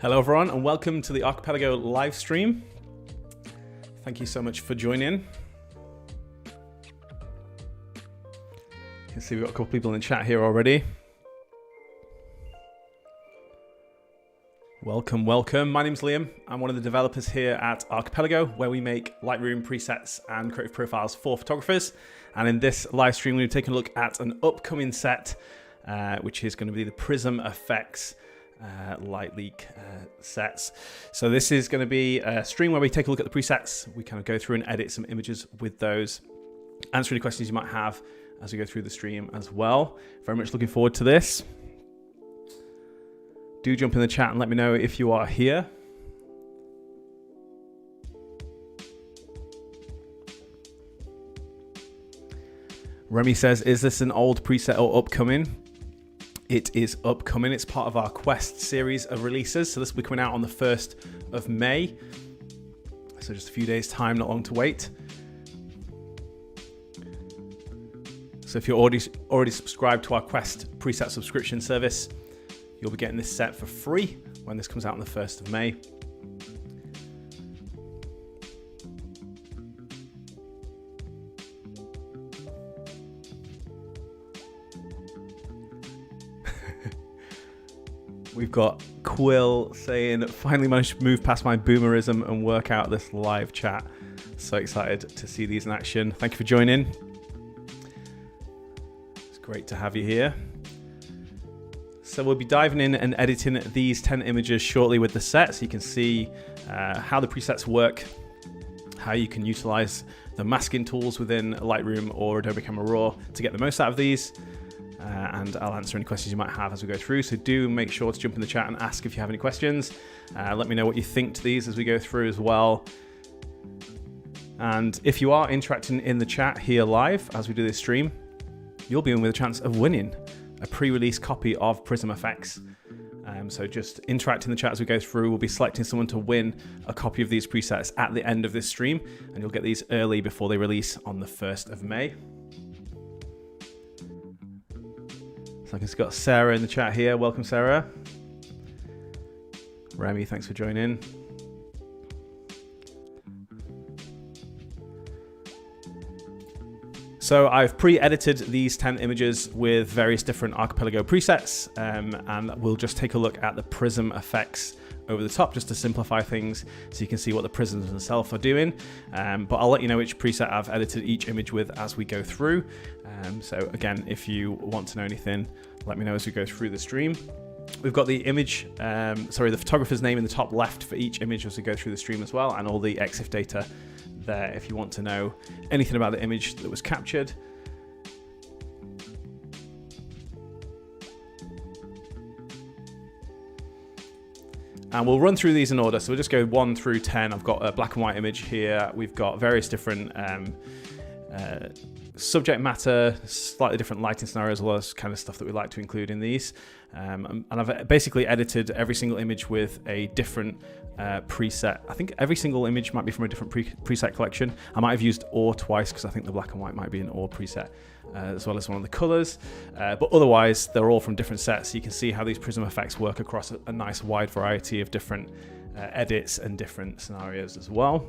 Hello everyone and welcome to the Archipelago live stream. Thank you so much for joining. You can see we've got a couple people in the chat here already. Welcome, welcome. My name's Liam. I'm one of the developers here at Archipelago, where we make Lightroom presets and creative profiles for photographers. And in this live stream, we're taking a look at an upcoming set, which is going to be the Prism Effects light leak sets. So this is going to be a stream where we take a look at the presets. We kind of go through and edit some images with those, answer any questions you might have as we go through the stream as well. Very much looking forward to this. Do jump in the chat and let me know if you are here. Remy says, is this an old preset or upcoming? It is upcoming. It's part of our Quest series of releases. So this will be coming out on the 1st of May. So just a few days time, not long to wait. So if you're already subscribed to our Quest preset subscription service, you'll be getting this set for free when this comes out on the 1st of May. We've got Quill saying, finally managed to move past my boomerism and work out this live chat. So excited to see these in action. Thank you for joining. It's great to have you here. So we'll be diving in and editing these 10 images shortly with the set, so you can see how the presets work, how you can utilize the masking tools within Lightroom or Adobe Camera Raw to get the most out of these. And I'll answer any questions you might have as we go through. So do make sure to jump in the chat and ask if you have any questions. Let me know what you think to these as we go through as well. And if you are interacting in the chat here live as we do this stream, you'll be in with a chance of winning a pre-release copy of Prism Effects. So just interact in the chat as we go through. We'll be selecting someone to win a copy of these presets at the end of this stream, and you'll get these early before they release on the 1st of May. So I can see got Sarah in the chat here. Welcome, Sarah. Remy, thanks for joining. So I've pre-edited these 10 images with various different Archipelago presets, and we'll just take a look at the Prism Effects over the top just to simplify things so you can see what the prisms themselves are doing. But I'll let you know which preset I've edited each image with as we go through. So again, if you want to know anything, let me know as we go through the stream. We've got the image, the photographer's name in the top left for each image as we go through the stream as well, and all the EXIF data there if you want to know anything about the image that was captured. And we'll run through these in order. So we'll just go 1 through 10. I've got a black and white image here. We've got various different subject matter, slightly different lighting scenarios, all this kind of stuff that we like to include in these. And I've basically edited every single image with a different preset. I think every single image might be from a different preset collection. I might have used OR twice because I think the black and white might be an OR preset, as well as one of the colors. But otherwise, they're all from different sets. So you can see how these Prism Effects work across a nice wide variety of different edits and different scenarios as well.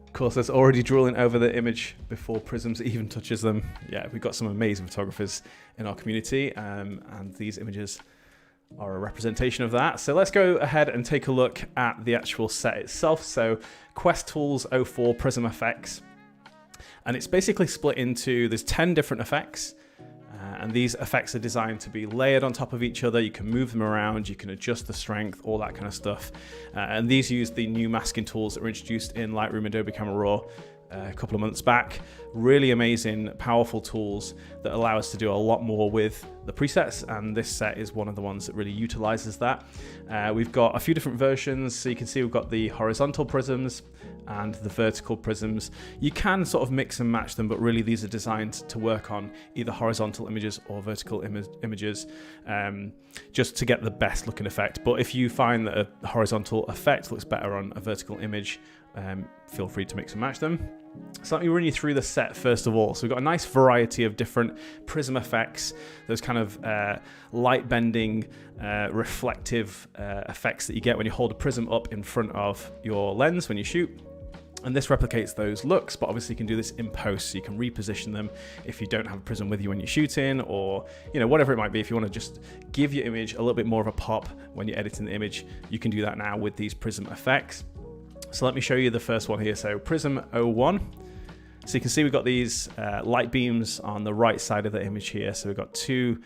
Of course, there's already drooling over the image before Prisms even touches them. Yeah, we've got some amazing photographers in our community, and these images are a representation of that. So let's go ahead and take a look at the actual set itself. So Quest Tools 04 Prism Effects, and it's basically split into, there's 10 different effects. And these effects are designed to be layered on top of each other. You can move them around, you can adjust the strength, all that kind of stuff. And these use the new masking tools that were introduced in Lightroom Adobe Camera Raw a couple of months back. Really amazing, powerful tools that allow us to do a lot more with the presets, and this set is one of the ones that really utilizes that. We've got a few different versions, so you can see we've got the horizontal prisms and the vertical prisms. You can sort of mix and match them, but really these are designed to work on either horizontal images or vertical images, just to get the best looking effect. But if you find that a horizontal effect looks better on a vertical image, feel free to mix and match them. So let me run you through the set first of all. So we've got a nice variety of different prism effects, those kind of light bending, reflective effects that you get when you hold a prism up in front of your lens when you shoot. And this replicates those looks, but obviously you can do this in post, so you can reposition them if you don't have a prism with you when you're shooting, or whatever it might be. If you want to just give your image a little bit more of a pop when you're editing the image, you can do that now with these prism effects. So let me show you the first one here. So Prism 01. So you can see we've got these light beams on the right side of the image here. So we've got two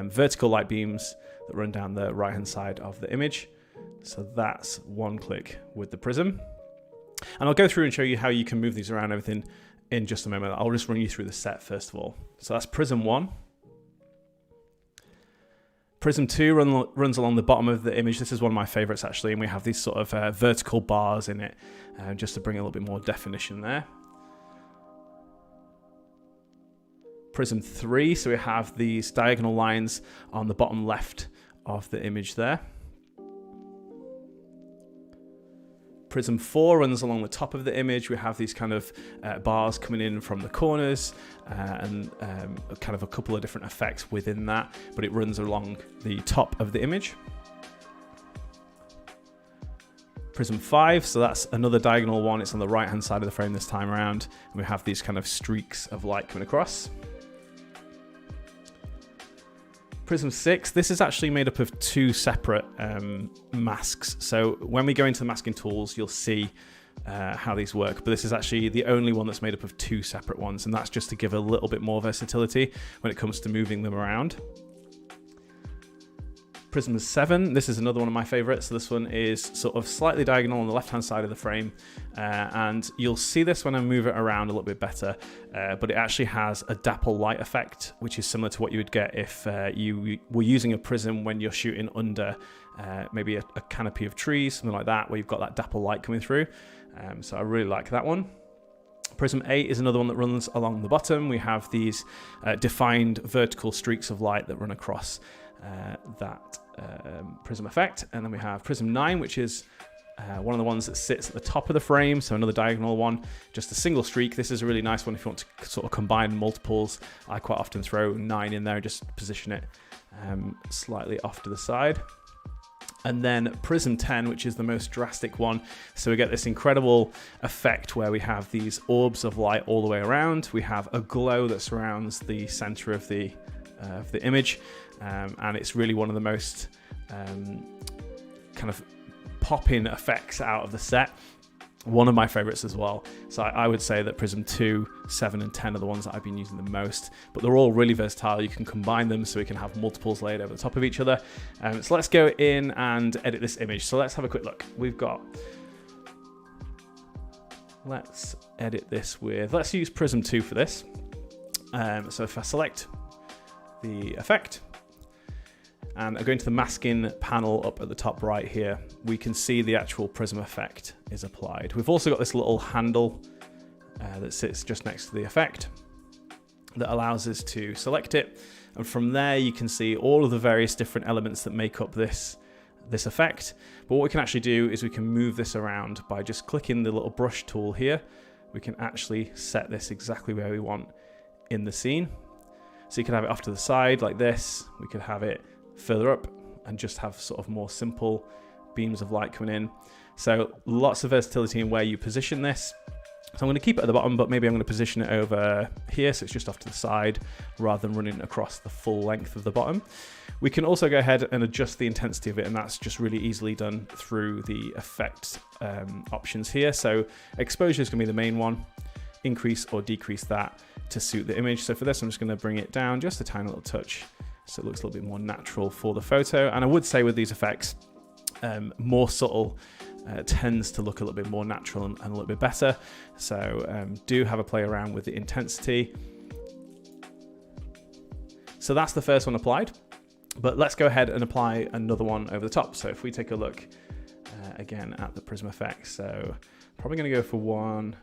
vertical light beams that run down the right hand side of the image. So that's one click with the prism. And I'll go through and show you how you can move these around, everything, in just a moment. I'll just run you through the set first of all. So that's Prism 1. Prism 2 runs along the bottom of the image. This is one of my favorites actually, and we have these sort of vertical bars in it, just to bring a little bit more definition there. Prism 3, so we have these diagonal lines on the bottom left of the image there. Prism 4 runs along the top of the image. We have these kind of bars coming in from the corners and kind of a couple of different effects within that, but it runs along the top of the image. Prism 5, so that's another diagonal one. It's on the right hand side of the frame this time around, and we have these kind of streaks of light coming across. Prism 6, this is actually made up of two separate masks. So when we go into the masking tools, you'll see how these work. But this is actually the only one that's made up of two separate ones. And that's just to give a little bit more versatility when it comes to moving them around. Prism 7, this is another one of my favorites. So this one is sort of slightly diagonal on the left-hand side of the frame. And you'll see this when I move it around a little bit better. But it actually has a dapple light effect, which is similar to what you would get if you were using a prism when you're shooting under maybe a canopy of trees, something like that, where you've got that dapple light coming through. So I really like that one. Prism 8 is another one that runs along the bottom. We have these defined vertical streaks of light that run across that prism effect. And then we have Prism 9, which is one of the ones that sits at the top of the frame, so another diagonal one, just a single streak. This is a really nice one if you want to sort of combine multiples. I quite often throw 9 in there, just position it slightly off to the side. And then Prism 10, which is the most drastic one. So we get this incredible effect where we have these orbs of light all the way around. We have a glow that surrounds the center of the image. And it's really one of the most kind of pop-in effects out of the set. One of my favorites as well. So I would say that Prism 2, 7, and 10 are the ones that I've been using the most. But they're all really versatile. You can combine them so we can have multiples laid over the top of each other. So let's go in and edit this image. So let's have a quick look. Let's edit this with, let's use Prism 2 for this. So if I select the effect, and I go into the masking panel up at the top right here, we can see the actual prism effect is applied. We've also got this little handle that sits just next to the effect that allows us to select it. And from there, you can see all of the various different elements that make up this effect. But what we can actually do is we can move this around by just clicking the little brush tool here. We can actually set this exactly where we want in the scene. So you can have it off to the side like this. We could have it further up and just have sort of more simple beams of light coming in. So lots of versatility in where you position this. So I'm going to keep it at the bottom, but maybe I'm going to position it over here so it's just off to the side rather than running across the full length of the bottom. We can also go ahead and adjust the intensity of it, and that's just really easily done through the effect options here. So exposure is going to be the main one. Increase or decrease that to suit the image. So for this, I'm just going to bring it down just a tiny little touch so it looks a little bit more natural for the photo. And I would say with these effects, more subtle tends to look a little bit more natural and a little bit better. So do have a play around with the intensity. So that's the first one applied, but let's go ahead and apply another one over the top. So if we take a look again at the Prism Effects, so probably going to go for one.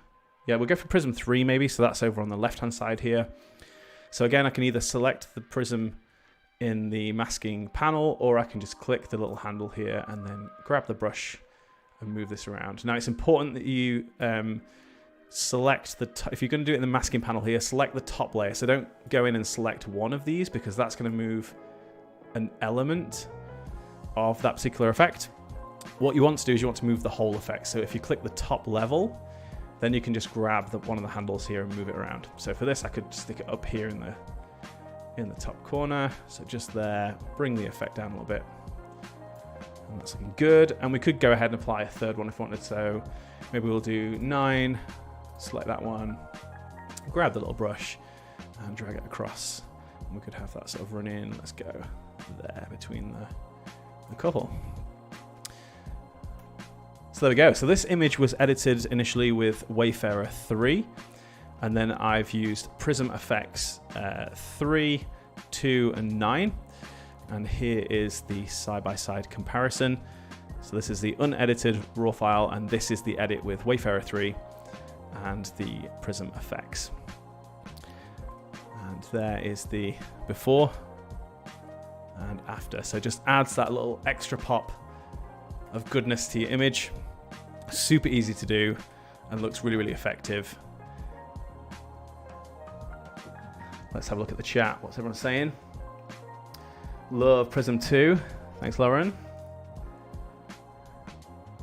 Yeah, we'll go for Prism 3 maybe. So that's over on the left-hand side here. So again, I can either select the prism in the masking panel, or I can just click the little handle here and then grab the brush and move this around. Now it's important that you select if you're going to do it in the masking panel here, select the top layer. So don't go in and select one of these, because that's going to move an element of that particular effect. What you want to do is you want to move the whole effect. So if you click the top level, then you can just grab one of the handles here and move it around. So for this, I could stick it up here in the top corner. So just there, bring the effect down a little bit. And that's looking good. And we could go ahead and apply a third one if we wanted. So maybe we'll do 9, select that one, grab the little brush and drag it across. And we could have that sort of run in. Let's go there between the couple. So there we go. So this image was edited initially with Wayfarer 3, and then I've used Prism Effects 3, 2, and 9. And here is the side-by-side comparison. So this is the unedited raw file, and this is the edit with Wayfarer 3 and the Prism Effects. And there is the before and after. So just adds that little extra pop of goodness to your image. Super easy to do and looks really, really effective. Let's have a look at the chat. What's everyone saying? Love Prism 2. Thanks, Lauren.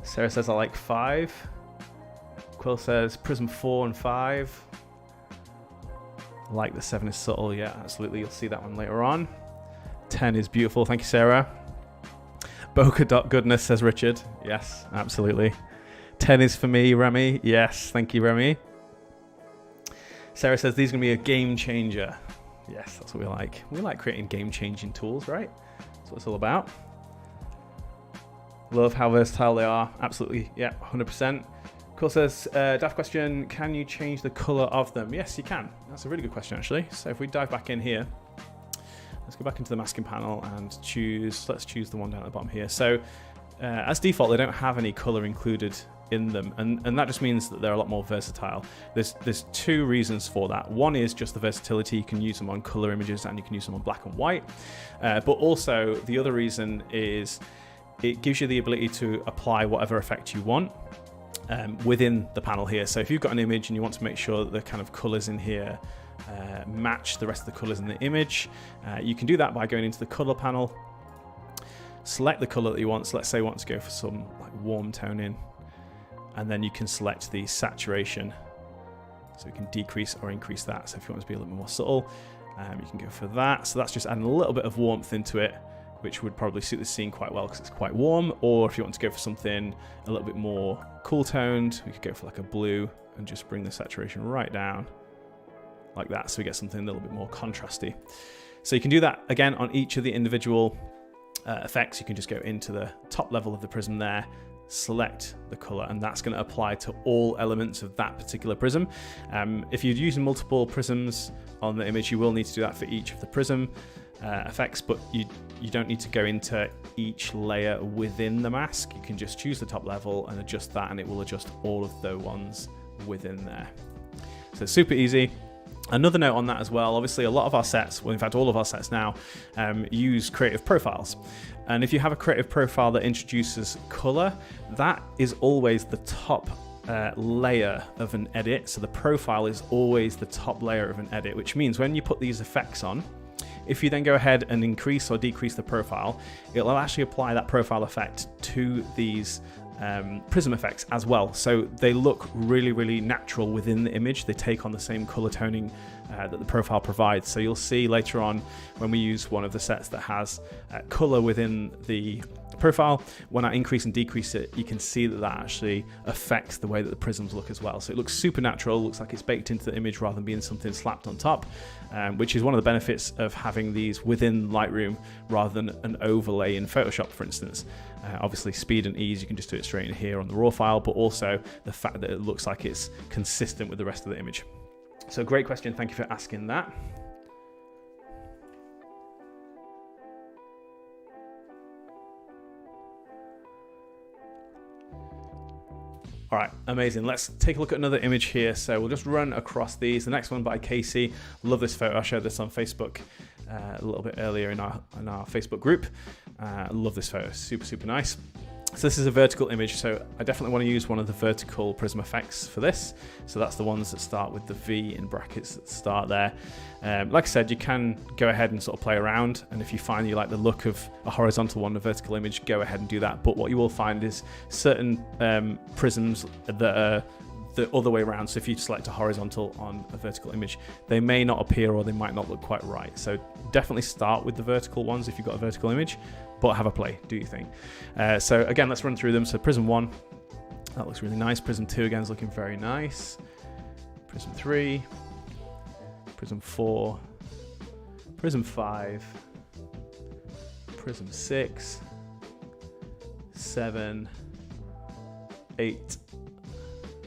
Sarah says I like 5. Quill says Prism 4 and 5. I like the 7 is subtle. Yeah, absolutely. You'll see that one later on. 10 is beautiful. Thank you, Sarah. Bokeh.goodness, says Richard. Yes, absolutely. 10 is for me, Remy. Yes, thank you, Remy. Sarah says these are going to be a game changer. Yes, that's what we like. We like creating game-changing tools, right? That's what it's all about. Love how versatile they are. Absolutely. Yeah, 100%. Cool says, daft question, can you change the color of them? Yes, you can. That's a really good question, actually. So if we dive back in here, let's go back into the masking panel and let's choose the one down at the bottom here. So as default, they don't have any color included in them, and that just means that they're a lot more versatile. There's 2 reasons for that. One is just the versatility. You can use them on color images and you can use them on black and white, but also the other reason is it gives you the ability to apply whatever effect you want within the panel here. So if you've got an image and you want to make sure that the kind of colors in here match the rest of the colors in the image, you can do that by going into the color panel, select the color that you want. So let's say you want to go for some like warm toning, and then you can select the saturation, so you can decrease or increase that. So if you want to be a little bit more subtle, you can go for that. So that's just adding a little bit of warmth into it, which would probably suit the scene quite well because it's quite warm. Or if you want to go for something a little bit more cool toned, we could go for like a blue and just bring the saturation right down like that, so we get something a little bit more contrasty. So you can do that again on each of the individual effects. You can just go into the top level of the prism there, select the color, and that's going to apply to all elements of that particular prism. If you're using multiple prisms on the image, you will need to do that for each of the prism effects, but you don't need to go into each layer within the mask. You can just choose the top level and adjust that, and it will adjust all of the ones within there. So super easy. Another note on that as well, obviously a lot of our sets, well in fact all of our sets now, use creative profiles. And if you have a creative profile that introduces color, that is always the top layer of an edit. So the profile is always the top layer of an edit, which means when you put these effects on, if you then go ahead and increase or decrease the profile, it'll actually apply that profile effect to these prism effects as well. So they look really, really natural within the image. They take on the same color toning that the profile provides. So you'll see later on when we use one of the sets that has color within the profile, when I increase and decrease it, you can see that that actually affects the way that the prisms look as well. So it looks super natural, looks like it's baked into the image rather than being something slapped on top, which is one of the benefits of having these within Lightroom rather than an overlay in Photoshop, for instance. Obviously speed and ease, you can just do it straight in here on the raw file, but also the fact that it looks like it's consistent with the rest of the image. So great question, thank you for asking that. All right, amazing. Let's take a look at another image here. So we'll just run across these. The next one by Casey. Love this photo. I showed this on Facebook a little bit earlier in our Facebook group. Love this photo. Super, super nice. So this is a vertical image, so I definitely want to use one of the vertical Prism Effects for this. So that's the ones that start with the V in brackets that start there. Like I said, you can go ahead and sort of play around, and if you find you like the look of a horizontal one, a vertical image, go ahead and do that. But what you will find is certain prisms that are the other way around. So if you select a horizontal on a vertical image, they may not appear or they might not look quite right. So definitely start with the vertical ones if you've got a vertical image, but have a play, do your thing. So again, let's run through them. So Prism 1, that looks really nice. Prism 2 again is looking very nice. Prism 3, Prism 4, Prism 5, Prism 6, 7, 8,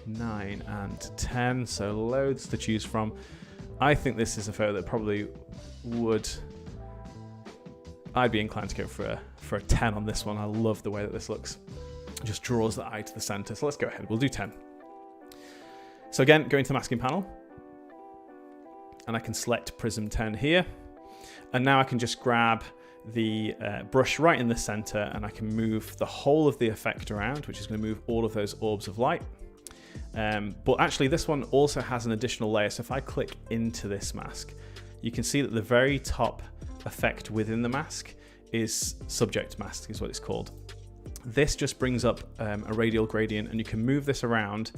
9 and 10, so loads to choose from. I think this is a photo that probably I'd be inclined to go for a 10 on this one. I love the way that this looks. It just draws the eye to the center. So let's go ahead, we'll do 10. So again, go into the masking panel and I can select Prism 10 here, and now I can just grab the brush right in the center and I can move the whole of the effect around, which is going to move all of those orbs of light. But actually this one also has an additional layer. So if I click into this mask, you can see that the very top effect within the mask is subject mask, is what it's called. This just brings up a radial gradient, and you can move this around,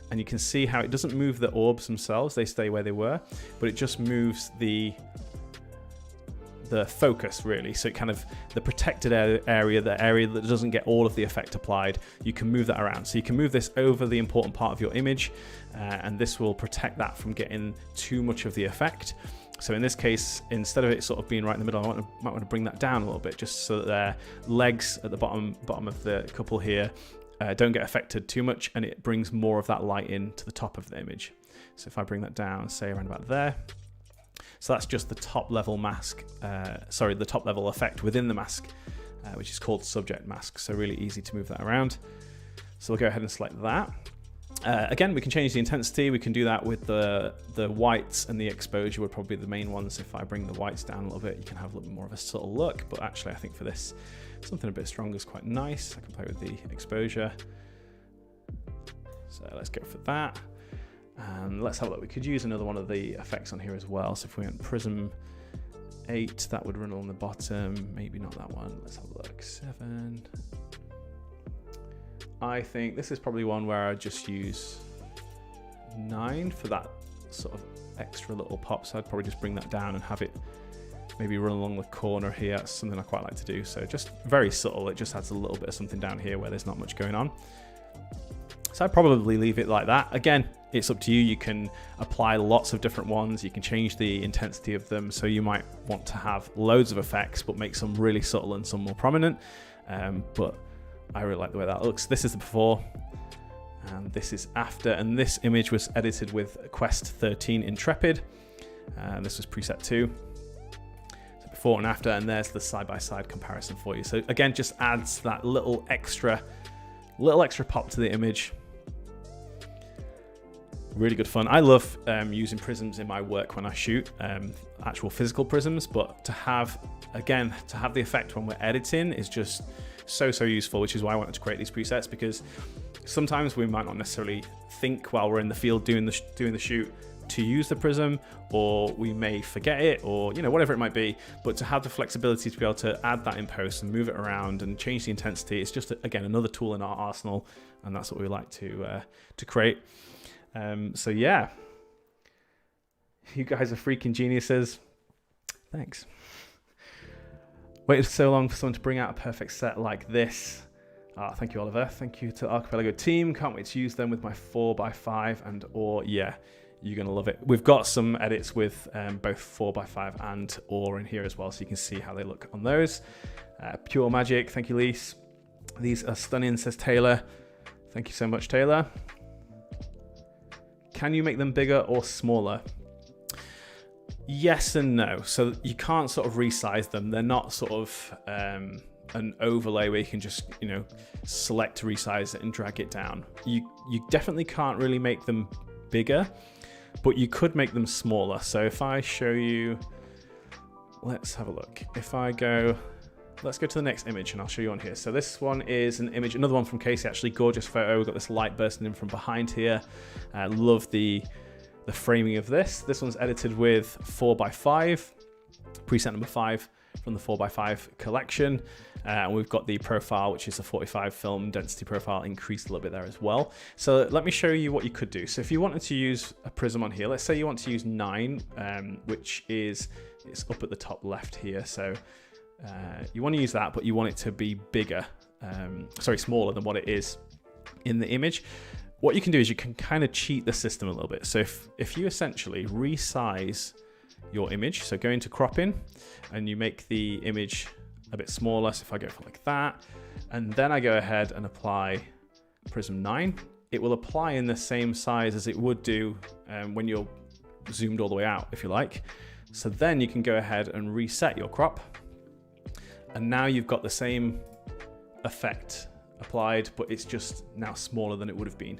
and you can see how it doesn't move the orbs themselves, they stay where they were, but it just moves the focus really. So it kind of, the protected area, the area that doesn't get all of the effect applied, you can move that around. So you can move this over the important part of your image, and this will protect that from getting too much of the effect. So in this case, instead of it sort of being right in the middle, I might want to bring that down a little bit, just so that their legs at the bottom of the couple here don't get affected too much, and it brings more of that light in to the top of the image. So if I bring that down, say around about there, so that's just the top level mask, the top level effect within the mask, which is called subject mask. So really easy to move that around. So we'll go ahead and select that. Again, we can change the intensity. We can do that with the whites, and the exposure would probably be the main ones. If I bring the whites down a little bit, you can have a little bit more of a subtle look, but actually I think for this, something a bit stronger is quite nice. I can play with the exposure. So let's go for that. And let's have a look. We could use another one of the effects on here as well. So if we went Prism 8, that would run along the bottom. Maybe not that one. Let's have a look. 7. I think this is probably one where I just use 9 for that sort of extra little pop. So I'd probably just bring that down and have it maybe run along the corner here. That's something I quite like to do. So just very subtle. It just adds a little bit of something down here where there's not much going on. So I'd probably leave it like that. Again, it's up to you. You can apply lots of different ones. You can change the intensity of them. So you might want to have loads of effects, but make some really subtle and some more prominent. But I really like the way that looks. This is the before, and this is after. And this image was edited with Quest 13 Intrepid. This was preset 2. So before and after, and there's the side-by-side comparison for you. So again, just adds that little extra pop to the image. Really good fun. I love using prisms in my work when I shoot, actual physical prisms, but to have the effect when we're editing is just so useful, which is why I wanted to create these presets, because sometimes we might not necessarily think while we're in the field doing the shoot to use the prism, or we may forget it, or whatever it might be. But to have the flexibility to be able to add that in post and move it around and change the intensity, it's just again another tool in our arsenal, and that's what we like to create. So yeah, you guys are freaking geniuses. Thanks. Waited so long for someone to bring out a perfect set like this. Thank you, Oliver. Thank you to Archipelago team. Can't wait to use them with my 4x5 and or. Yeah, you're going to love it. We've got some edits with both 4x5 and or in here as well, so you can see how they look on those. Pure magic. Thank you, Lise. These are stunning, says Taylor. Thank you so much, Taylor. Can you make them bigger or smaller? Yes and no. So you can't sort of resize them. They're not sort of an overlay where you can just, select to resize it and drag it down. You definitely can't really make them bigger, but you could make them smaller. So if I show you, let's have a look. If I go let's go to the next image and I'll show you on here. So this one is an image, another one from Casey, actually, gorgeous photo. We've got this light bursting in from behind here. Love the framing of this. This one's edited with 4x5, preset number 5 from the 4x5 collection. And we've got the profile, which is a 45 film density profile, increased a little bit there as well. So let me show you what you could do. So if you wanted to use a prism on here, let's say you want to use 9, which is, it's up at the top left here. So you want to use that, but you want it to be bigger, smaller than what it is in the image. What you can do is you can kind of cheat the system a little bit. So if you essentially resize your image, so go into cropping and you make the image a bit smaller. So if I go for like that, and then I go ahead and apply Prism 9, it will apply in the same size as it would do when you're zoomed all the way out, if you like. So then you can go ahead and reset your crop. And now you've got the same effect applied, but it's just now smaller than it would have been.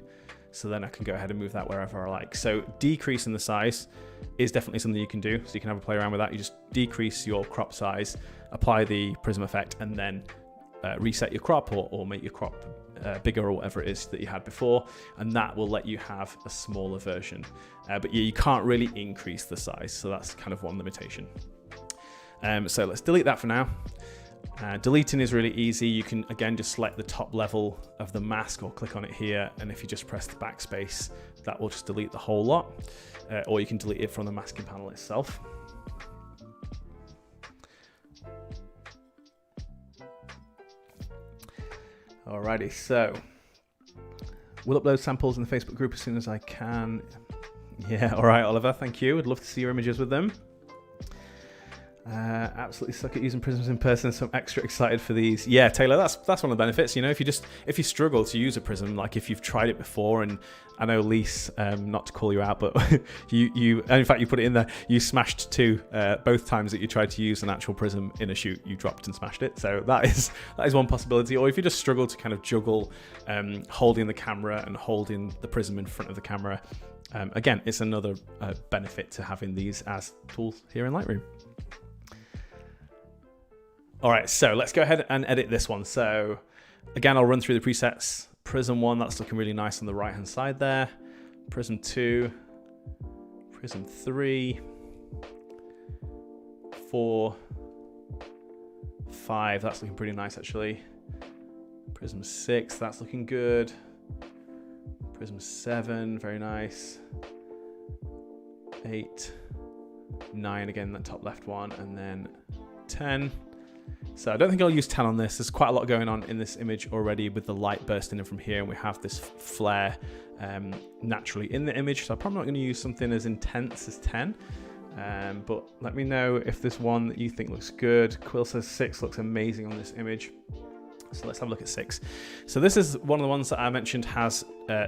So then I can go ahead and move that wherever I like. So decreasing the size is definitely something you can do. So you can have a play around with that. You just decrease your crop size, apply the prism effect, and then reset your crop or make your crop bigger or whatever it is that you had before. And that will let you have a smaller version. But you can't really increase the size. So that's kind of one limitation. So let's delete that for now. Deleting is really easy. You can, again, just select the top level of the mask or click on it here. And if you just press the backspace, that will just delete the whole lot. Or you can delete it from the masking panel itself. Alrighty, so we'll upload samples in the Facebook group as soon as I can. Yeah, all right, Oliver, thank you. I'd love to see your images with them. Absolutely suck at using prisms in person, so I'm extra excited for these. Yeah, Taylor, that's one of the benefits. You know, if you struggle to use a prism, like if you've tried it before, and I know Lise, not to call you out, but you and in fact you put it in there, you smashed 2 both times that you tried to use an actual prism in a shoot, you dropped and smashed it. So that is one possibility. Or if you just struggle to kind of juggle holding the camera and holding the prism in front of the camera, again, it's another benefit to having these as tools here in Lightroom. All right, so let's go ahead and edit this one. So again, I'll run through the presets. Prism 1, that's looking really nice on the right-hand side there. Prism 2, Prism 3, 4, 5, that's looking pretty nice actually. Prism 6, that's looking good. Prism 7, very nice. 8, 9, again, that top left one, and then 10. So I don't think I'll use 10 on this. There's quite a lot going on in this image already with the light bursting in from here, and we have this flare naturally in the image. So I'm probably not going to use something as intense as 10. But let me know if there's one that you think looks good. Quill says 6 looks amazing on this image. So let's have a look at 6. So this is one of the ones that I mentioned has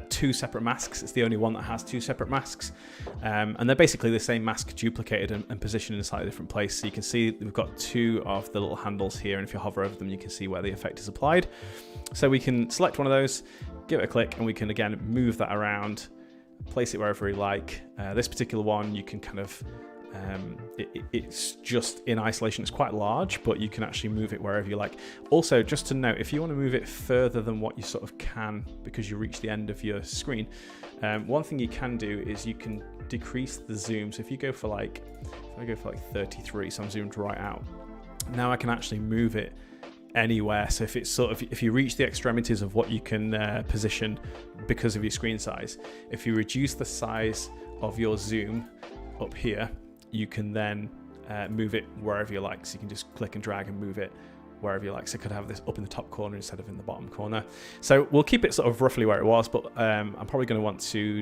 2 separate masks. It's the only one that has 2 separate masks. And they're basically the same mask duplicated and positioned in a slightly different place. So you can see we've got 2 of the little handles here. And if you hover over them, you can see where the effect is applied. So we can select one of those, give it a click, and we can, again, move that around, place it wherever we like. This particular one, you can kind of... it's just in isolation, it's quite large, but you can actually move it wherever you like. Also, just to note, if you want to move it further than what you sort of can because you reach the end of your screen, one thing you can do is you can decrease the zoom. So if you go for like, if I go for like 33, so I'm zoomed right out, now I can actually move it anywhere. So if it's sort of, if you reach the extremities of what you can position because of your screen size, if you reduce the size of your zoom up here, you can then move it wherever you like. So you can just click and drag and move it wherever you like. So I could have this up in the top corner instead of in the bottom corner. So we'll keep it sort of roughly where it was, but I'm probably going to want to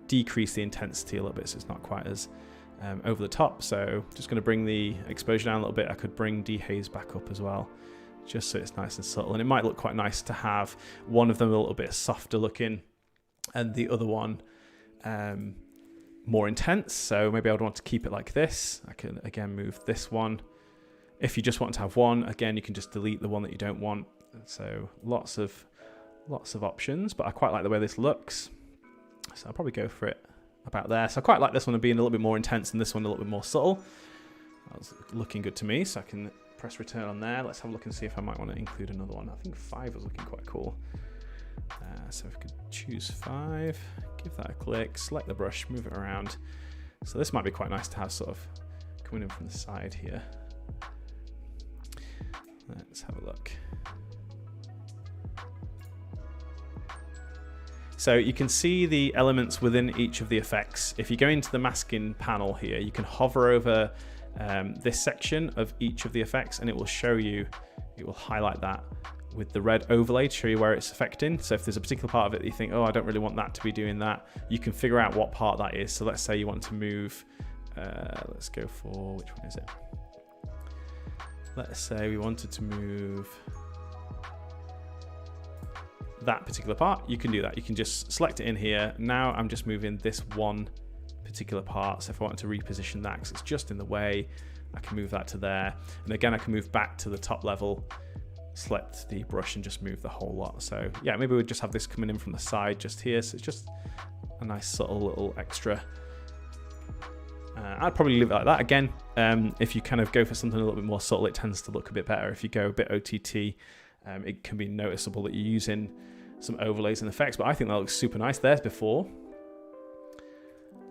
decrease the intensity a little bit so it's not quite as over the top. So just going to bring the exposure down a little bit. I could bring dehaze back up as well, just so it's nice and subtle. And it might look quite nice to have one of them a little bit softer looking and the other one more intense. So maybe I would want to keep it like this. I can again move this one. If you just want to have one, again, you can just delete the one that you don't want. So lots of options, but I quite like the way this looks. So I'll probably go for it about there. So I quite like this one being a little bit more intense and this one a little bit more subtle. That's looking good to me. So I can press return on there. Let's have a look and see if I might want to include another one. I think 5 was looking quite cool. So if we could choose 5, give that a click, select the brush, move it around. So this might be quite nice to have sort of coming in from the side here. Let's have a look. So you can see the elements within each of the effects. If you go into the masking panel here, you can hover over this section of each of the effects and it will show you, it will highlight that with the red overlay to show you where it's affecting. So if there's a particular part of it that you think, oh, I don't really want that to be doing that, you can figure out what part that is. So let's say you want to move, let's go for, which one is it? Let's say we wanted to move that particular part. You can do that. You can just select it in here. Now I'm just moving this one particular part. So if I wanted to reposition that because it's just in the way, I can move that to there. And again, I can move back to the top level, select the brush and just move the whole lot. So yeah, maybe we'd just have this coming in from the side just here. So it's just a nice subtle little extra. I'd probably leave it like that. Again, if you kind of go for something a little bit more subtle, it tends to look a bit better. If you go a bit OTT, it can be noticeable that you're using some overlays and effects, but I think that looks super nice. There's before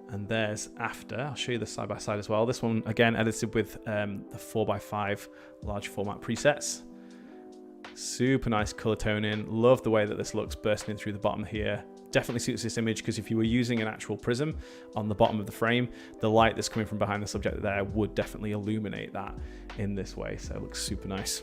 and there's after. I'll show you the side by side as well. This one again edited with the 4x5 large format presets. Super nice color toning. Love the way that this looks bursting through the bottom here. Definitely suits this image because if you were using an actual prism on the bottom of the frame, the light that's coming from behind the subject there would definitely illuminate that in this way. So it looks super nice.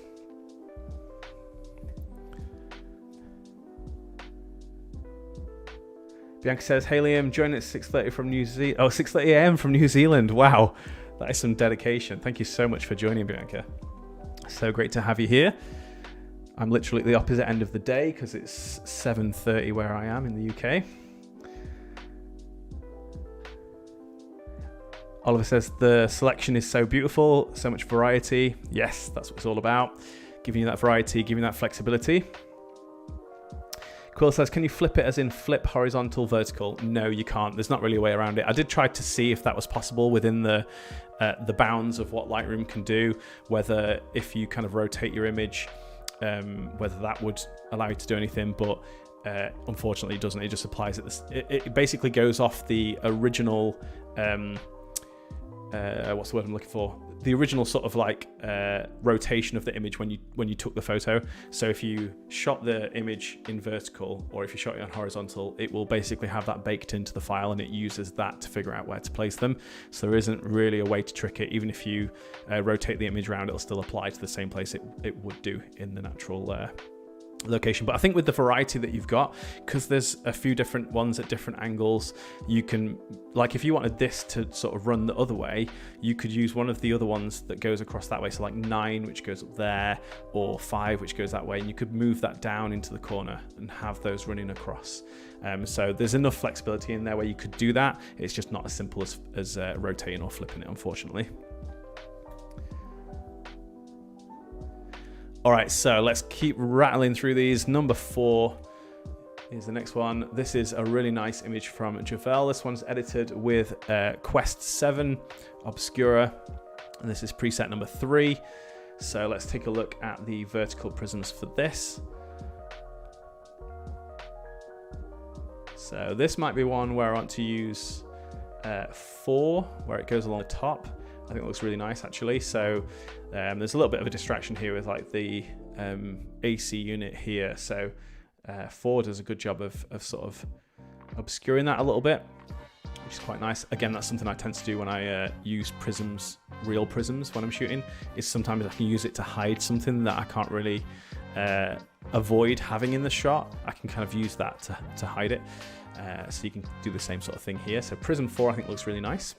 Bianca says, hey Liam, join at 6:30 from New Zealand. Oh, 6:30 a.m. from New Zealand. Wow, that is some dedication. Thank you so much for joining, Bianca. So great to have you here. I'm literally at the opposite end of the day because it's 7:30 where I am in the UK. Oliver says, the selection is so beautiful, so much variety. Yes, that's what it's all about. Giving you that variety, giving you that flexibility. Quill says, can you flip it as in flip horizontal, vertical? No, you can't. There's not really a way around it. I did try to see if that was possible within the bounds of what Lightroom can do, whether if you kind of rotate your image, whether that would allow you to do anything, but unfortunately it doesn't. It just applies it. It basically goes off the original, what's the word I'm looking for? The original sort of like rotation of the image when you took the photo. So if you shot the image in vertical or if you shot it on horizontal, it will basically have that baked into the file and it uses that to figure out where to place them. So there isn't really a way to trick it. Even if you rotate the image around, it'll still apply to the same place it would do in the natural location. But I think with the variety that you've got, because there's a few different ones at different angles, you can, like if you wanted this to sort of run the other way, you could use one of the other ones that goes across that way. So like 9, which goes up there, or 5, which goes that way, and you could move that down into the corner and have those running across. So there's enough flexibility in there where you could do that. It's just not as simple as rotating or flipping it, unfortunately. All right, so let's keep rattling through these. Number 4 is the next one. This is a really nice image from Javel. This one's edited with Quest 7 Obscura, and this is preset number 3. So let's take a look at the vertical prisms for this. So this might be one where I want to use 4, where it goes along the top. I think it looks really nice actually. So there's a little bit of a distraction here with like the AC unit here. So 4 does a good job of sort of obscuring that a little bit, which is quite nice. Again, that's something I tend to do when I use prisms, real prisms when I'm shooting, is sometimes I can use it to hide something that I can't really avoid having in the shot. I can kind of use that to hide it. So you can do the same sort of thing here. So Prism 4 I think looks really nice.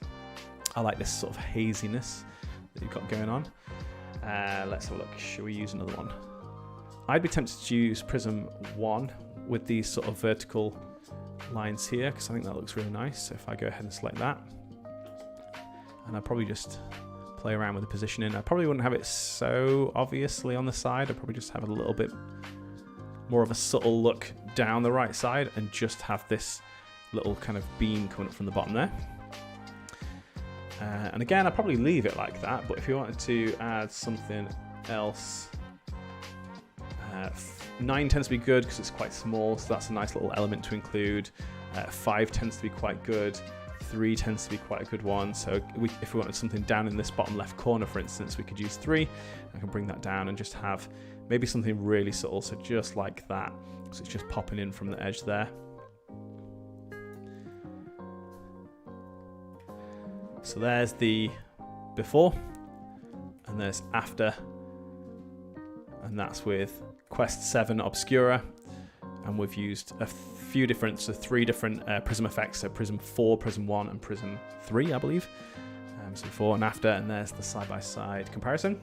I like this sort of haziness that you've got going on. Let's have a look. Should we use another one? I'd be tempted to use Prism 1 with these sort of vertical lines here because I think that looks really nice. So if I go ahead and select that, and I'll probably just play around with the positioning. I probably wouldn't have it so obviously on the side. I'd probably just have it a little bit more of a subtle look down the right side and just have this little kind of beam coming up from the bottom there. And again, I'd probably leave it like that, but if you wanted to add something else. 9 tends to be good because it's quite small, so that's a nice little element to include. 5 tends to be quite good. 3 tends to be quite a good one. So if we wanted something down in this bottom left corner, for instance, we could use 3. I can bring that down and just have maybe something really subtle, so just like that. So it's just popping in from the edge there. So there's the before, and there's after, and that's with Quest 7 Obscura, and we've used a few different, so 3 different Prism Effects, so Prism 4, Prism 1, and Prism 3, I believe. So before and after, and there's the side-by-side comparison.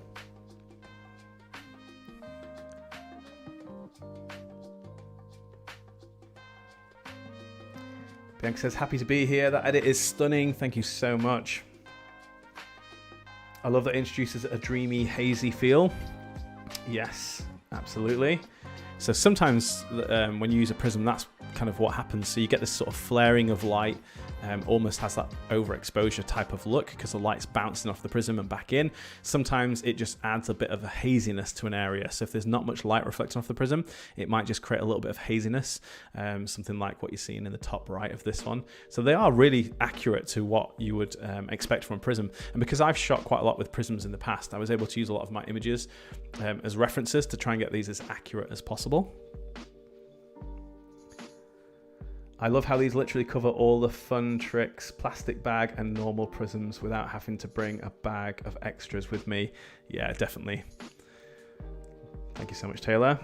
Bianca says, happy to be here. That edit is stunning. Thank you so much. I love that it introduces a dreamy, hazy feel. Yes, absolutely. So sometimes when you use a prism, that's kind of what happens. So you get this sort of flaring of light, almost has that overexposure type of look because the light's bouncing off the prism and back in. Sometimes it just adds a bit of a haziness to an area. So if there's not much light reflecting off the prism, it might just create a little bit of haziness, something like what you're seeing in the top right of this one. So they are really accurate to what you would expect from a prism. And because I've shot quite a lot with prisms in the past, I was able to use a lot of my images as references to try and get these as accurate as possible. I love how these literally cover all the fun tricks, plastic bag and normal prisms without having to bring a bag of extras with me. Yeah, definitely. Thank you so much, Taylor.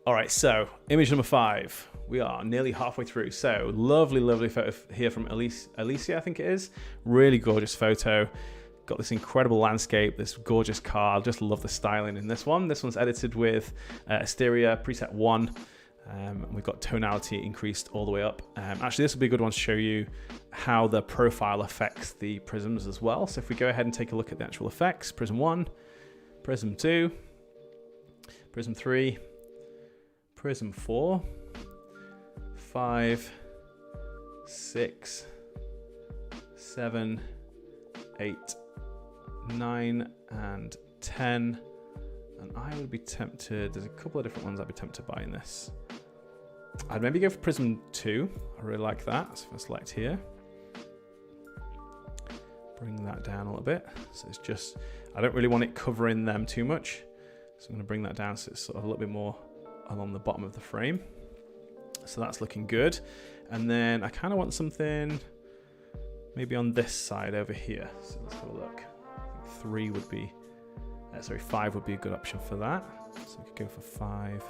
All right, so image number 5. We are nearly halfway through. So lovely, lovely photo here from Alicia, I think it is. Really gorgeous photo. Got this incredible landscape, this gorgeous car. Just love the styling in this one. This one's edited with Asteria preset 1. We've got tonality increased all the way up. Actually, this will be a good one to show you how the profile affects the prisms as well. So if we go ahead and take a look at the actual effects, Prism 1, Prism 2, Prism 3, Prism 4, 5, 6, 7, 8, 9 and 10, and I would be tempted, there's a couple of different ones I'd be tempted by in this. I'd maybe go for Prism 2, I really like that. So if I select here, bring that down a little bit, so it's just, I don't really want it covering them too much, so I'm going to bring that down so it's sort of a little bit more along the bottom of the frame. So that's looking good, and then I kind of want something maybe on this side over here, so let's have a look. I think 3 would be, 5 would be a good option for that. So we could go for 5.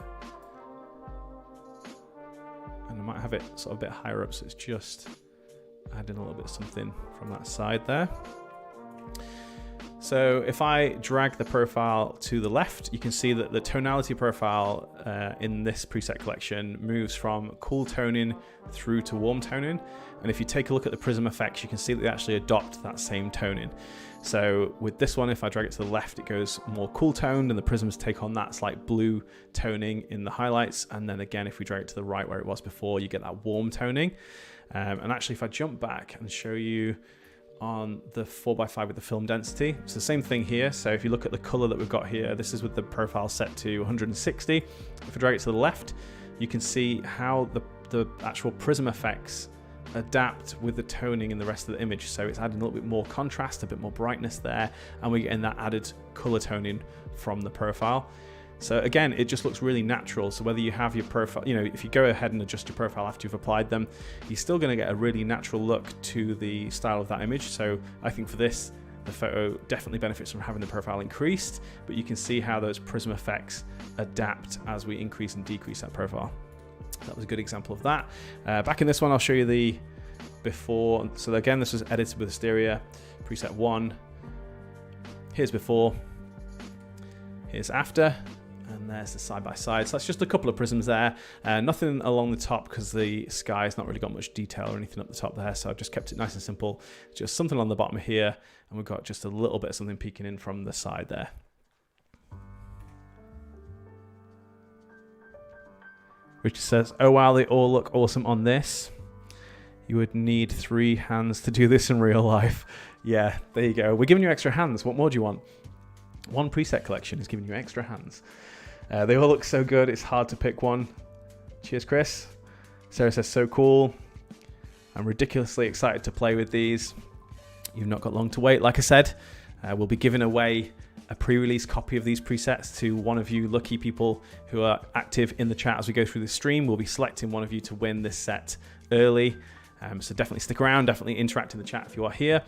And I might have it sort of a bit higher up, so it's just adding a little bit of something from that side there. So if I drag the profile to the left, you can see that the tonality profile in this preset collection moves from cool toning through to warm toning. And if you take a look at the Prism Effects, you can see that they actually adopt that same toning. So with this one, if I drag it to the left, it goes more cool toned and the prisms take on that slight blue toning in the highlights. And then again, if we drag it to the right where it was before, you get that warm toning. And actually, if I jump back and show you on the 4x5 with the film density, it's the same thing here. So if you look at the color that we've got here, this is with the profile set to 160. If I drag it to the left, you can see how the actual Prism Effects adapt with the toning in the rest of the image. So it's adding a little bit more contrast, a bit more brightness there, and we're getting that added color toning from the profile. So again, it just looks really natural. So whether you have your profile, if you go ahead and adjust your profile after you've applied them, you're still going to get a really natural look to the style of that image. So I think for this, the photo definitely benefits from having the profile increased, but you can see how those Prism Effects adapt as we increase and decrease that profile. That was a good example of that. Back in this one, I'll show you the before. So again, this was edited with Asteria, preset 1. Here's before, here's after, and there's the side-by-side. So that's just a couple of prisms there. Nothing along the top because the sky's not really got much detail or anything up the top there. So I've just kept it nice and simple. Just something on the bottom here, and we've got just a little bit of something peeking in from the side there. Richard says, oh wow, they all look awesome on this. You would need 3 hands to do this in real life. Yeah, there you go. We're giving you extra hands. What more do you want? One preset collection is giving you extra hands. They all look so good. It's hard to pick one. Cheers, Chris. Sarah says, so cool. I'm ridiculously excited to play with these. You've not got long to wait. Like I said, we'll be giving away a pre-release copy of these presets to one of you lucky people who are active in the chat as we go through the stream. We'll be selecting one of you to win this set early. So definitely stick around, definitely interact in the chat if you are here.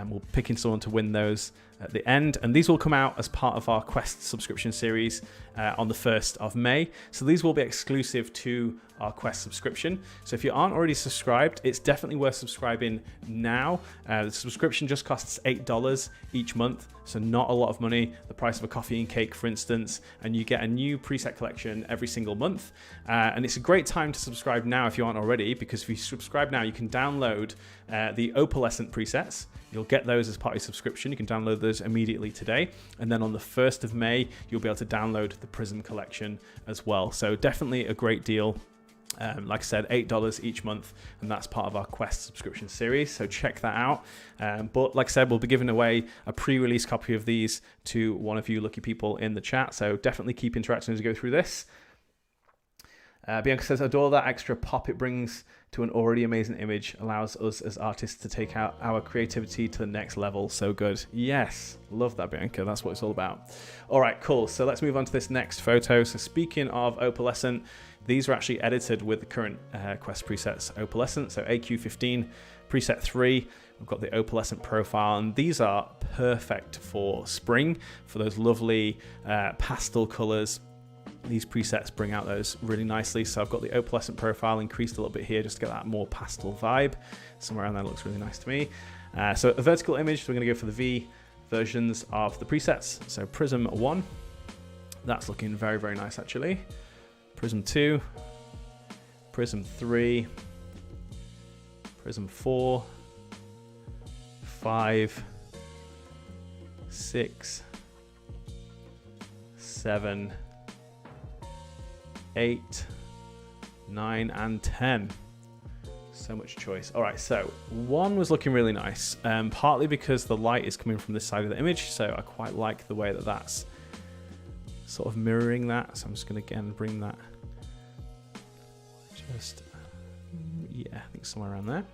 We'll pick in someone to win those at the end. And these will come out as part of our Quest subscription series on the 1st of May. So these will be exclusive to our Quest subscription. So if you aren't already subscribed, it's definitely worth subscribing now. The subscription just costs $8 each month. So not a lot of money, the price of a coffee and cake, for instance, and you get a new preset collection every single month. And it's a great time to subscribe now if you aren't already, because if you subscribe now, you can download the opalescent presets. You'll get those as part of your subscription. You can download those immediately today. And then on the 1st of May, you'll be able to download the Prism collection as well. So definitely a great deal. Like I said, $8 each month, and that's part of our Quest subscription series, so check that out. But like I said, we'll be giving away a pre-release copy of these to one of you lucky people in the chat, so definitely keep interacting as we go through this. Bianca says, adore that extra pop it brings to an already amazing image, allows us as artists to take out our creativity to the next level. So good. Yes, love that, Bianca. That's what it's all about. All right, cool. So let's move on to this next photo. So speaking of opalescent, these are actually edited with the current Quest presets opalescent. So AQ15 preset 3, we've got the opalescent profile, and these are perfect for spring, for those lovely pastel colors. These presets bring out those really nicely. So I've got the opalescent profile increased a little bit here just to get that more pastel vibe. Somewhere around there looks really nice to me. So a vertical image, we're going to go for the V versions of the presets. So Prism 1, that's looking very, very nice actually. Prism 2, Prism 3, Prism 4, 5, 6, 7, 8, 9, and 10. So much choice. All right, so 1 was looking really nice, partly because the light is coming from this side of the image, so I quite like the way that that's sort of mirroring that. So I'm just going to again bring that just, yeah, I think somewhere around there.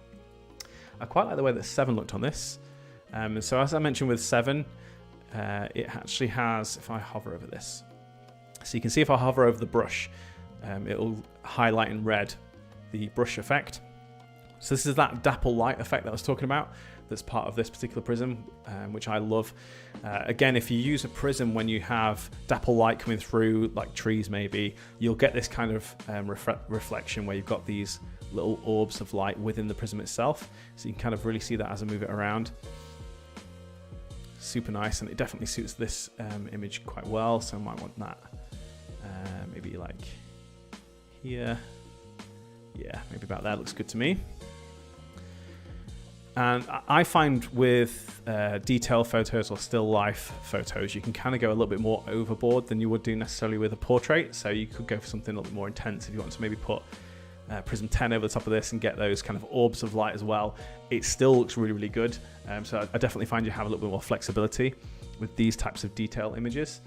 I quite like the way that 7 looked on this. So as I mentioned with 7, it actually has, if I hover over this, so you can see if I hover over the brush, it'll highlight in red the brush effect. So this is that dapple light effect that I was talking about that's part of this particular prism, which I love. Again, if you use a prism when you have dapple light coming through, like trees maybe, you'll get this kind of reflection where you've got these little orbs of light within the prism itself. So you can kind of really see that as I move it around. Super nice, and it definitely suits this image quite well, so I might want that maybe like here. Yeah, maybe about there, looks good to me. And I find with detail photos or still life photos, you can kind of go a little bit more overboard than you would do necessarily with a portrait. So you could go for something a little bit more intense if you want to maybe put Prism 10 over the top of this and get those kind of orbs of light as well. It still looks really, really good. So I definitely find you have a little bit more flexibility with these types of detail images.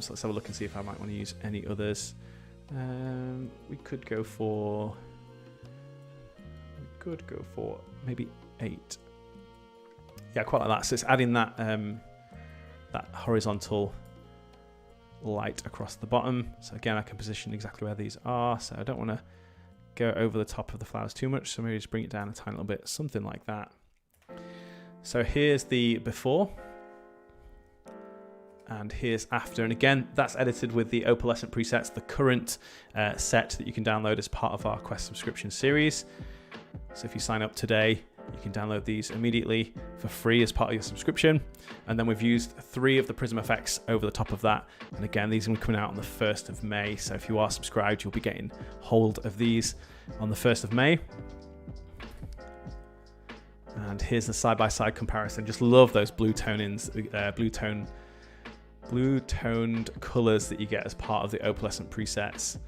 So let's have a look and see if I might want to use any others. We could go for maybe 8. Yeah, quite like that. So it's adding that that horizontal light across the bottom. So again, I can position exactly where these are. So I don't want to go over the top of the flowers too much. So maybe just bring it down a tiny little bit, something like that. So here's the before. And here's after, and again, that's edited with the opalescent presets, the current set that you can download as part of our Quest subscription series. So if you sign up today, you can download these immediately for free as part of your subscription. And then we've used 3 of the Prism Effects over the top of that. And again, these are coming out on the 1st of May. So if you are subscribed, you'll be getting hold of these on the 1st of May. And here's the side-by-side comparison. Just love those blue toned colors that you get as part of the opalescent presets.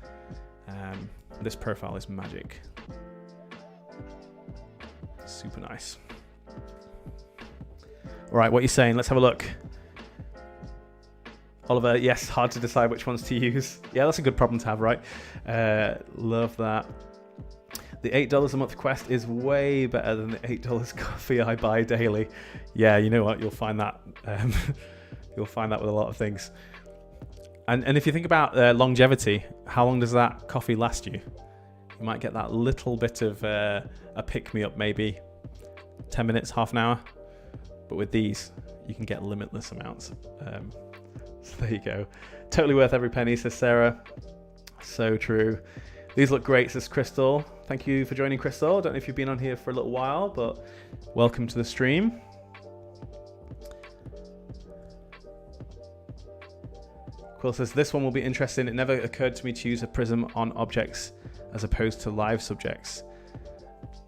This profile is magic. Super nice. All right, what are you saying? Let's have a look. Oliver, yes, hard to decide which ones to use. Yeah, that's a good problem to have, right? Love that. The $8 a month Quest is way better than the $8 coffee I buy daily. Yeah, you know what? You'll find that. You'll find that with a lot of things. And if you think about longevity, how long does that coffee last you? You might get that little bit of a pick-me-up, maybe 10 minutes, half an hour. But with these, you can get limitless amounts. So there you go. Totally worth every penny, says Sarah. So true. These look great, says Crystal. Thank you for joining, Crystal. Don't know if you've been on here for a little while, but welcome to the stream. Quill says, this one will be interesting. It never occurred to me to use a prism on objects as opposed to live subjects.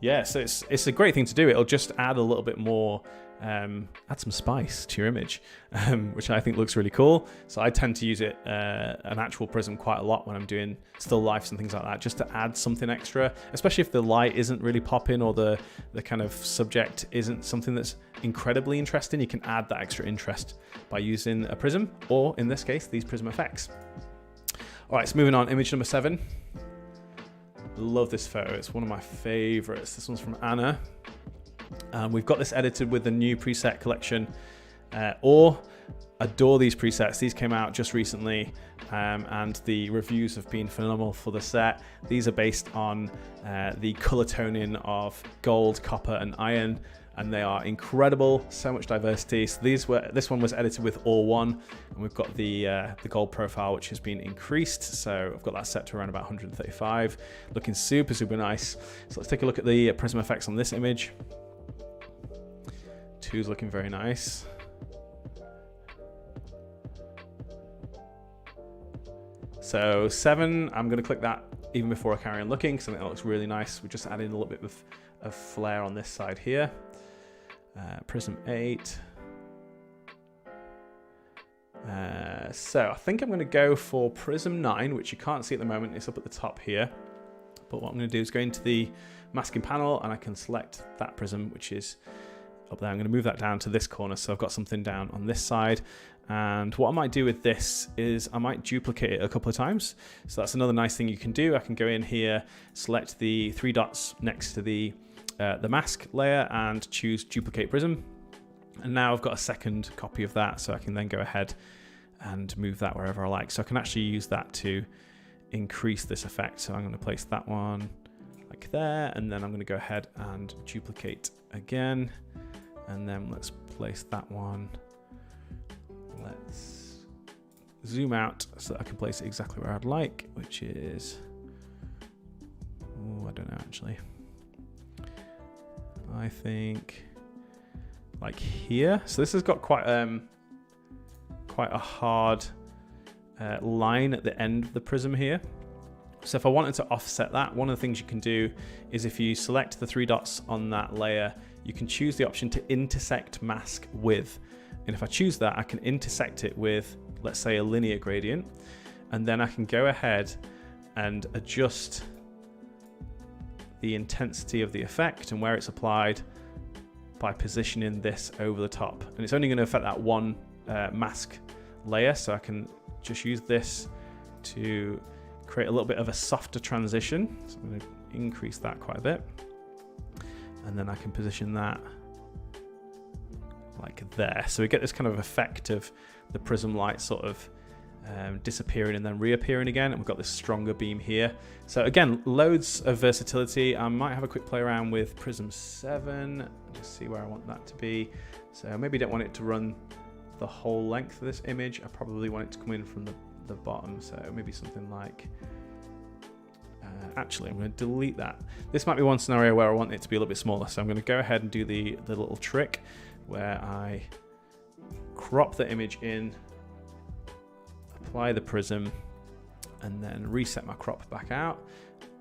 Yeah, so it's a great thing to do. It'll just add a little bit more, add some spice to your image, which I think looks really cool. So I tend to use it, an actual prism, quite a lot when I'm doing still lifes and things like that, just to add something extra, especially if the light isn't really popping or the kind of subject isn't something that's incredibly interesting. You can add that extra interest by using a prism, or in this case, these Prism Effects. All right, so moving on, image number 7. Love this photo. It's one of my favorites. This one's from Anna. We've got this edited with the new preset collection, or adore these presets. These came out just recently, and the reviews have been phenomenal for the set. These are based on the color toning of gold, copper, and iron, and they are incredible. So much diversity. So this one was edited with all one, and we've got the gold profile, which has been increased. So I've got that set to around about 135, looking super, super nice. So let's take a look at the Prism Effects on this image. 2's looking very nice. So 7, I'm going to click that even before I carry on looking, because I think that looks really nice. We're just adding a little bit of flare on this side here. Prism 8. So I think I'm going to go for Prism 9, which you can't see at the moment. It's up at the top here. But what I'm going to do is go into the masking panel, and I can select that prism, which is up there. I'm going to move that down to this corner, so I've got something down on this side. And what I might do with this is I might duplicate it a couple of times. So that's another nice thing you can do. I can go in here, select the 3 dots next to the mask layer, and choose duplicate prism. And now I've got a second copy of that, so I can then go ahead and move that wherever I like. So I can actually use that to increase this effect. So I'm going to place that one like there, and then I'm going to go ahead and duplicate again. And then let's place that one. Let's zoom out so that I can place it exactly where I'd like, which is, I don't know actually. I think like here. So this has got quite a hard line at the end of the prism here. So if I wanted to offset that, one of the things you can do is if you select the 3 dots on that layer, you can choose the option to intersect mask with. And if I choose that, I can intersect it with, let's say, a linear gradient. And then I can go ahead and adjust the intensity of the effect and where it's applied by positioning this over the top. And it's only going to affect that one mask layer. So I can just use this to create a little bit of a softer transition. So I'm going to increase that quite a bit. And then I can position that like there. So we get this kind of effect of the prism light sort of disappearing and then reappearing again. And we've got this stronger beam here. So again, loads of versatility. I might have a quick play around with Prism 7, just see where I want that to be. So maybe don't want it to run the whole length of this image. I probably want it to come in from the bottom. So maybe something like, actually, I'm going to delete that. This might be one scenario where I want it to be a little bit smaller. So I'm going to go ahead and do the little trick where I crop the image in, apply the prism, and then reset my crop back out.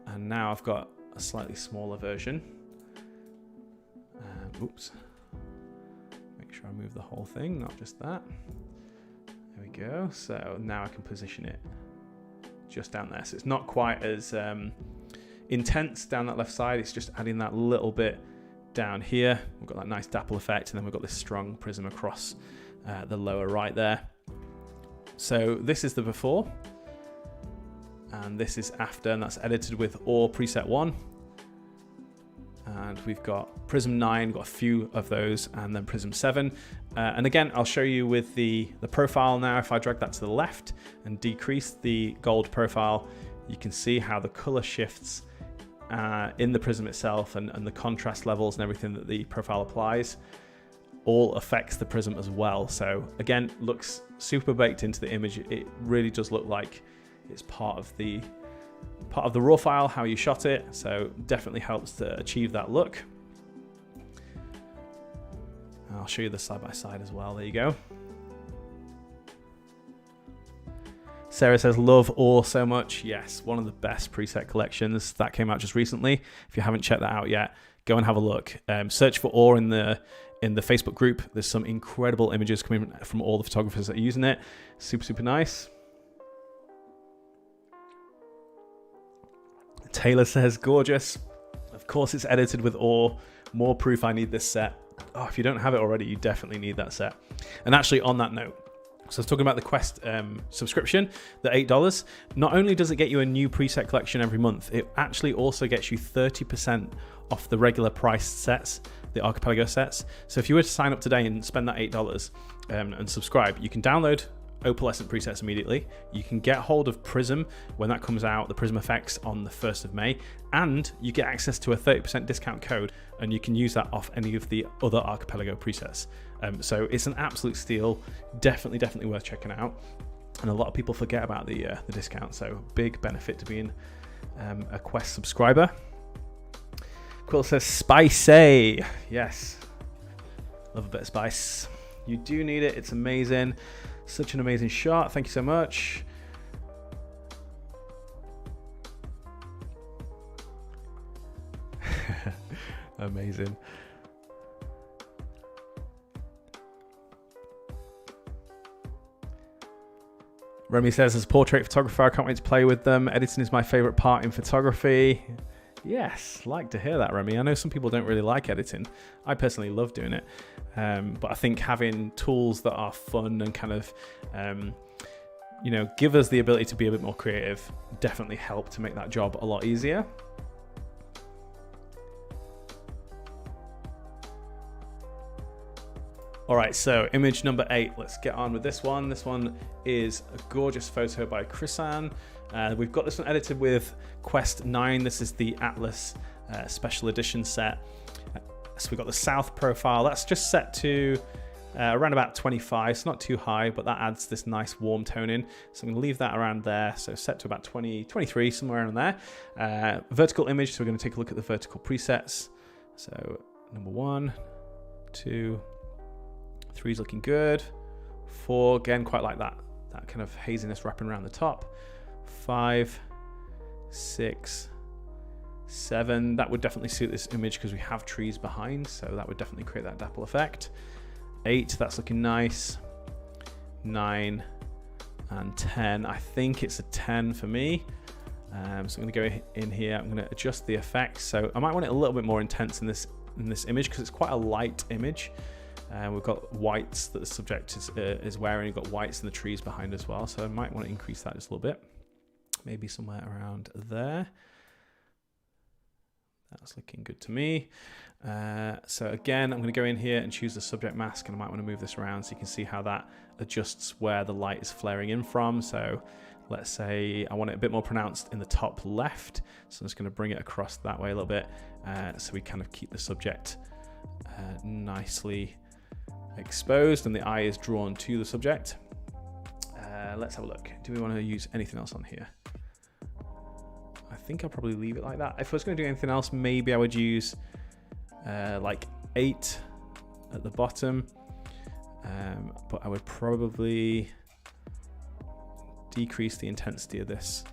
And now I've got a slightly smaller version. Oops. Make sure I move the whole thing, not just that. There we go. So now I can position it just down there. So it's not quite as intense down that left side. It's just adding that little bit down here, we've got that nice dapple effect, and then we've got this strong prism across the lower right there. So this is the before, and this is after, and that's edited with OR preset 1. And we've got Prism 9, got a few of those, and then Prism 7. And again, I'll show you with the profile now. If I drag that to the left and decrease the gold profile, you can see how the color shifts in the prism itself, and the contrast levels and everything that the profile applies all affects the prism as well. So again, looks super baked into the image. It really does look like it's part of the raw file, how you shot it. So definitely helps to achieve that look. I'll show you the side by side as well. There you go. Sarah says, love OR so much. Yes, one of the best preset collections that came out just recently. If you haven't checked that out yet, go and have a look. Search for OR in the Facebook group. There's some incredible images coming from all the photographers that are using it. Super, super nice. Taylor says, gorgeous. Of course it's edited with OR. More proof I need this set. Oh, if you don't have it already, you definitely need that set. And actually, on that note, so I was talking about the Quest subscription, the $8. Not only does it get you a new preset collection every month, it actually also gets you 30% off the regular priced sets, the Archipelago sets. So if you were to sign up today and spend that $8 and subscribe, you can download opalescent presets immediately. You can get hold of Prism when that comes out, the Prism Effects, on the 1st of May, and you get access to a 30% discount code, and you can use that off any of the other Archipelago presets. So it's an absolute steal. Definitely worth checking out. And a lot of people forget about the discount, so big benefit to being a Quest subscriber. Quill says, spicy. Yes, love a bit of spice. You do need it. It's amazing. Such an amazing shot. Thank you so much. Amazing. Remy says, as a portrait photographer, I can't wait to play with them. Editing is my favorite part in photography. Yes, like to hear that, Remy. I know some people don't really like editing. I personally love doing it. But I think having tools that are fun and kind of, give us the ability to be a bit more creative definitely help to make that job a lot easier. All right, so image number 8. Let's get on with this one. This one is a gorgeous photo by Chrisan. We've got this one edited with Quest 9. This is the Atlas special edition set. So we've got the south profile. That's just set to around about 25. It's not too high, but that adds this nice warm tone in. So I'm going to leave that around there. So set to about 20, 23, somewhere around there. Vertical image. So we're going to take a look at the vertical presets. So number 1, 2, 3 is looking good. 4, again, quite like that kind of haziness wrapping around the top. 5, 6, 7, that would definitely suit this image because we have trees behind, so that would definitely create that dapple effect. 8, that's looking nice. 9 and 10, I think it's a 10 for me. So I'm going to go in here, I'm going to adjust the effects. So I might want it a little bit more intense in this image because it's quite a light image. We've got whites that the subject is wearing. We've got whites in the trees behind as well. So I might want to increase that just a little bit. Maybe somewhere around there. That's looking good to me. So again, I'm going to go in here and choose the subject mask, and I might want to move this around so you can see how that adjusts where the light is flaring in from. So let's say I want it a bit more pronounced in the top left. So I'm just going to bring it across that way a little bit. So we kind of keep the subject nicely exposed and the eye is drawn to the subject. Let's have a look. Do we want to use anything else on here? I think I'll probably leave it like that. If I was going to do anything else, maybe I would use like 8 at the bottom, but I would probably decrease the intensity of this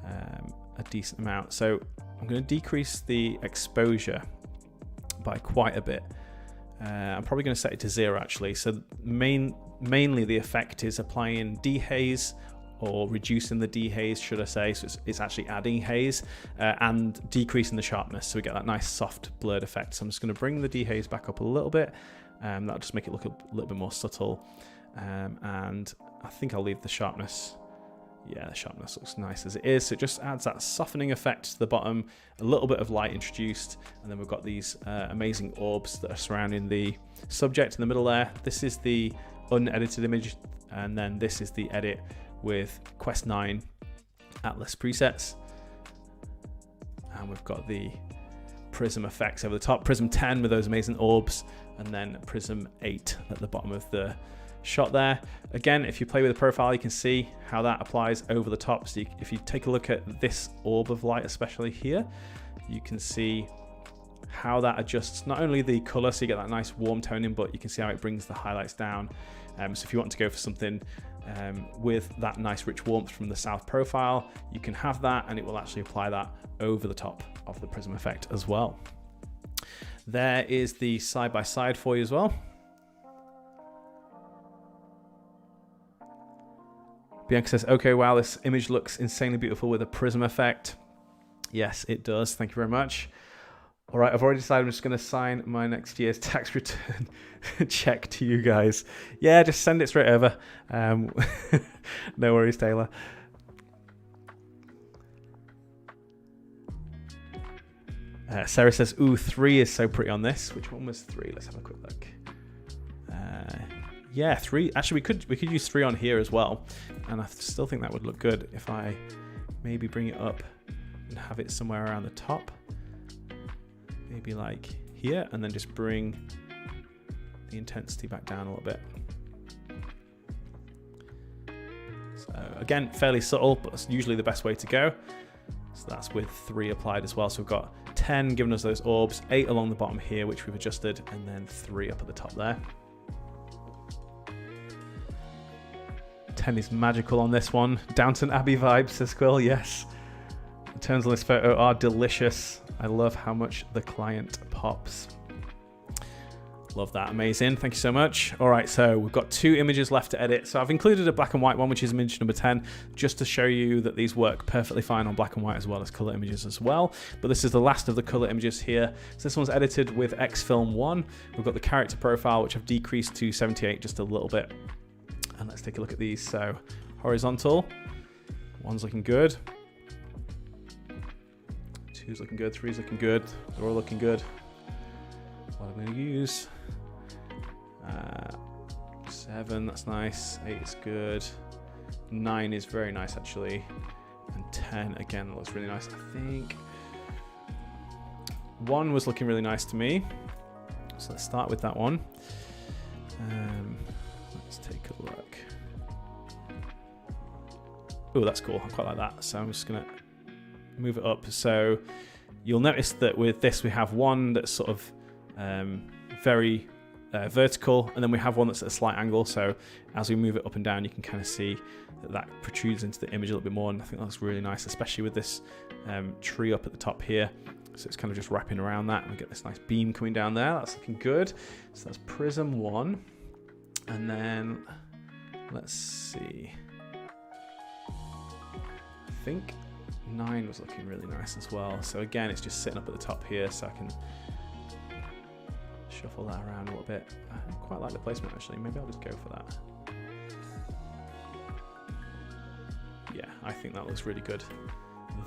a decent amount. So I'm going to decrease the exposure by quite a bit. I'm probably going to set it to 0 actually. So mainly the effect is applying dehaze or reducing the dehaze, should I say. So it's actually adding haze and decreasing the sharpness. So we get that nice soft blurred effect. So I'm just going to bring the dehaze back up a little bit. That'll just make it look a little bit more subtle. And I think I'll leave the sharpness. Yeah, the sharpness looks nice as it is. So it just adds that softening effect to the bottom, a little bit of light introduced, and then we've got these amazing orbs that are surrounding the subject in the middle there. This is the unedited image, and then this is the edit with Quest 9 Atlas presets. And we've got the Prism Effects over the top, Prism 10 with those amazing orbs, and then Prism 8 at the bottom of the shot there. Again, if you play with the profile, you can see how that applies over the top. So if you take a look at this Orb of Light, especially here, you can see how that adjusts not only the color, so you get that nice warm toning, but you can see how it brings the highlights down. So if you want to go for something with that nice rich warmth from the south profile, you can have that, and it will actually apply that over the top of the Prism effect as well. There is the side by side for you as well. Bianca says, okay, wow, this image looks insanely beautiful with a Prism effect. Yes, it does. Thank you very much. All right, I've already decided I'm just going to sign my next year's tax return check to you guys. Yeah, just send it straight over. No worries, Taylor. Sarah says, ooh, 3 is so pretty on this. Which one was 3? Let's have a quick look. Yeah, 3. Actually, we could use 3 on here as well, and I still think that would look good if I maybe bring it up and have it somewhere around the top, maybe like here, and then just bring the intensity back down a little bit. So again, fairly subtle, but it's usually the best way to go. So that's with 3 applied as well. So we've got 10 giving us those orbs, 8 along the bottom here, which we've adjusted, and then 3 up at the top there. 10 is magical on this one. Downton Abbey vibes, says Quill. Yes. The tones on this photo are delicious. I love how much the client pops. Love that. Amazing. Thank you so much. All right, so we've got 2 images left to edit. So I've included a black and white one, which is image number 10, just to show you that these work perfectly fine on black and white as well as color images as well. But this is the last of the color images here. So this one's edited with Xfilm 1. We've got the character profile, which I've decreased to 78 just a little bit. And let's take a look at these. So horizontal, 1's looking good. 2's looking good. 3's looking good. They're all looking good. What I'm going to use. 7, that's nice. 8 is good. 9 is very nice actually. And 10, again, that looks really nice. I think 1 was looking really nice to me. So let's start with that one. Let's take a look. Oh, that's cool. I quite like that. So I'm just going to move it up. So you'll notice that with this, we have one that's sort of very vertical, and then we have one that's at a slight angle. So as we move it up and down, you can kind of see that that protrudes into the image a little bit more. And I think that looks really nice, especially with this tree up at the top here. So it's kind of just wrapping around that. And we get this nice beam coming down there. That's looking good. So that's Prism 1. And then let's see. I think 9 was looking really nice as well. So again, it's just sitting up at the top here, so I can shuffle that around a little bit. I quite like the placement actually. Maybe I'll just go for that. Yeah, I think that looks really good.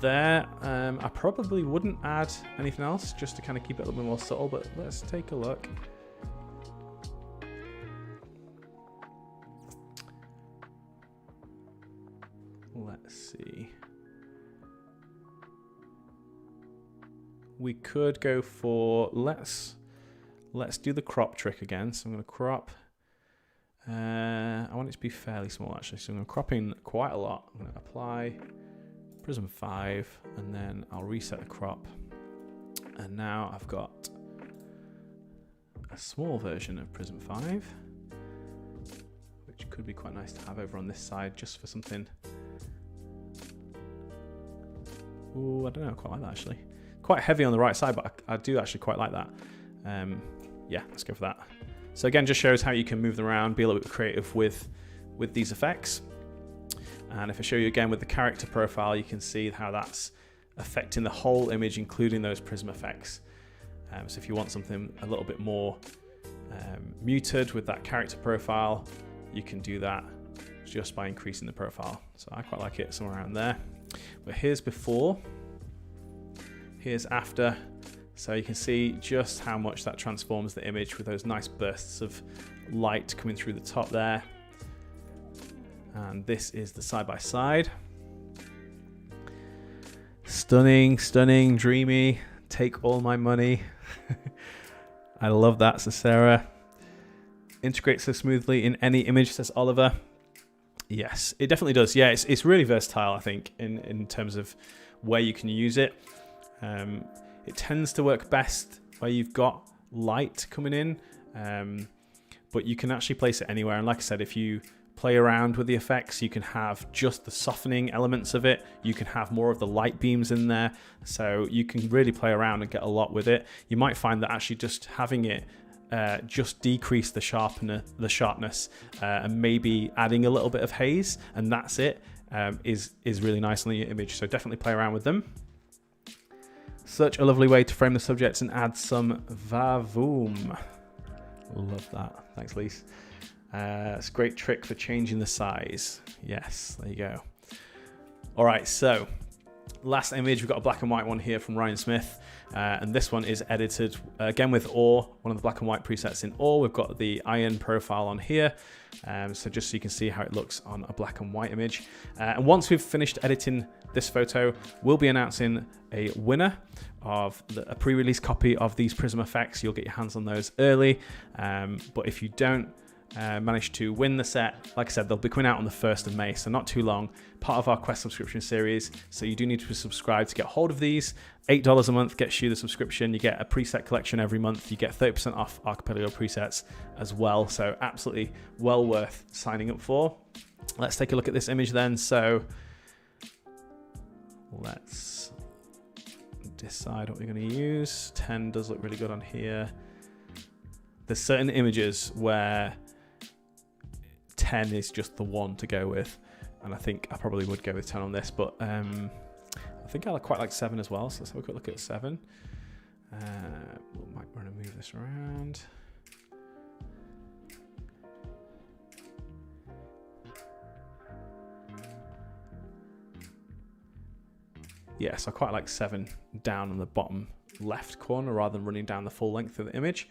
There, I probably wouldn't add anything else just to kind of keep it a little bit more subtle, but let's take a look. Let's see. We could go for, let's do the crop trick again. So I'm going to crop. I want it to be fairly small actually. So I'm going to crop in quite a lot. I'm going to apply Prism 5 and then I'll reset the crop. And now I've got a small version of Prism 5, which could be quite nice to have over on this side just for something. Oh, I don't know, I quite like that actually. Quite heavy on the right side, but I do actually quite like that. Yeah, let's go for that. So again, just shows how you can move them around, be a little bit creative with these effects. And if I show you again with the character profile, you can see how that's affecting the whole image, including those prism effects. So if you want something a little bit more muted with that character profile, you can do that just by increasing the profile. So I quite like it somewhere around there. But here's before, here's after. So you can see just how much that transforms the image with those nice bursts of light coming through the top there. And this is the side by side. Stunning, stunning, dreamy. Take all my money. I love that, so Sarah. Integrates so smoothly in any image, says Oliver. Yes, it definitely does. Yeah, it's really versatile, I think, in terms of where you can use it. It tends to work best where you've got light coming in, but you can actually place it anywhere. And like I said, if you play around with the effects, you can have just the softening elements of it. You can have more of the light beams in there. So you can really play around and get a lot with it. You might find that actually just having it just decrease the sharpness and maybe adding a little bit of haze, and that's it, is really nice on the image. So definitely play around with them. Such a lovely way to frame the subjects and add some vavoom. Love that. Thanks, Lise. It's a great trick for changing the size. Yes, there you go. All right, so last image, we've got a black and white one here from Ryan Smith. And this one is edited again with Ore, one of the black and white presets in Ore. We've got the iron profile on here. So just so you can see how it looks on a black and white image. And once we've finished editing this photo, we'll be announcing a winner of a pre-release copy of these Prism effects. You'll get your hands on those early. But if you don't manage to win the set, like I said, they'll be coming out on the 1st of May, so not too long. Part of our Quest subscription series, so you do need to subscribe to get hold of these. $8 a month gets you the subscription. You get a preset collection every month. You get 30% off Archipelago presets as well, so absolutely well worth signing up for. Let's take a look at this image then. So let's decide what we're going to use. 10 does look really good on here. There's certain images where 10 is just the one to go with, and I think I probably would go with 10 on this, but I think I quite like 7 as well. So let's have a quick look at 7. We might want to move this around. Yes, I quite like 7 down on the bottom left corner rather than running down the full length of the image.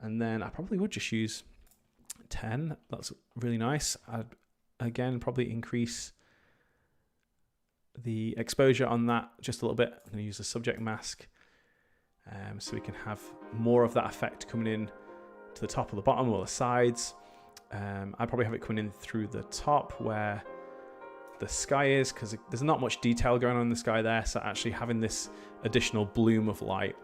And then I probably would just use 10. That's really nice. I'd again probably increase the exposure on that just a little bit. I'm going to use the subject mask so we can have more of that effect coming in to the top or the bottom or the sides. I'd probably have it coming in through the top where the sky is, because there's not much detail going on in the sky there. So actually having this additional bloom of light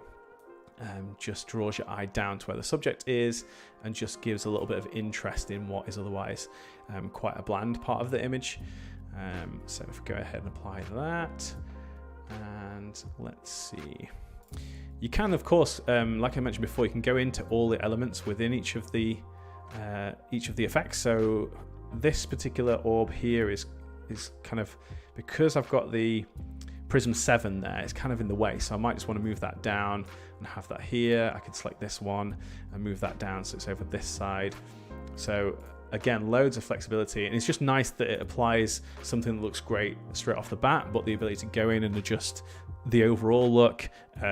just draws your eye down to where the subject is and just gives a little bit of interest in what is otherwise quite a bland part of the image. So if we go ahead and apply that, and let's see, you can, of course, like I mentioned before, you can go into all the elements within each of the effects. So this particular orb here is kind of, because I've got the Prism 7 there, it's kind of in the way, so I might just want to move that down and have that here. I can select this one and move that down so it's over this side. So again, loads of flexibility, and it's just nice that it applies something that looks great straight off the bat, but the ability to go in and adjust the overall look,